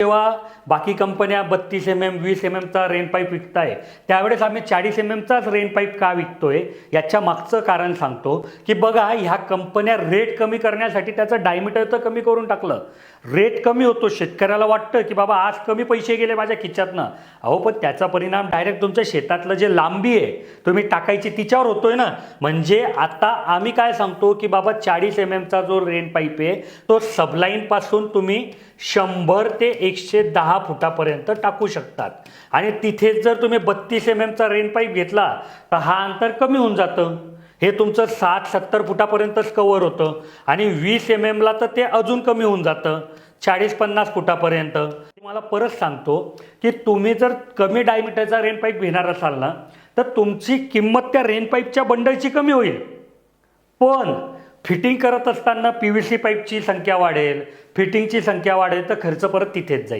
जेव्हा बाकी कंपन्या 32 mm 20 mmचा रेन पाईप विकताय त्यावेळेस आम्ही 40 mmचाच रेन पाईप का विकतोय याच्या मागचं कारण सांगतो की बघा ह्या कंपन्या रेट कमी करण्यासाठी त्याचं डायमीटर तर कमी करून टाकलं. रेट कमी होतो, शेतकऱ्याला वाटतं की बाबा आज कमी पैसे गेले माझ्या खिच्यातनं. अहो पण त्याचा परिणाम डायरेक्ट तुमच्या शेतातलं जे लांबी आहे तुम्ही टाकायची तिच्यावर होतोय ना. म्हणजे आता आम्ही काय सांगतो की बाबा 40 mmचा जो रेन पाईप आहे तो सबलाईनपासून तुम्ही 100 ते 110 फुटापर्यंत टाकू शकतात आणि तिथेच जर तुम्ही 32 mmचा रेन पाईप घेतला तर हा अंतर कमी होऊन जातं. हे तुमचं 60-70 फुटापर्यंतच कव्हर होतं आणि 20 mmला तर ते अजून कमी होऊन जातं 40-50 फुटापर्यंत. तुम्हाला परत सांगतो की तुम्ही जर कमी डायमीटरचा रेन पाईप घेणार असाल ना तर तुमची किंमत त्या रेन पाईपच्या बंडलची कमी होईल, पण फिटिंग करत असताना PVC पाईपची संख्या वाढेल, फिटिंगची संख्या वाढेल तर खर्च परत तिथेच जाईल.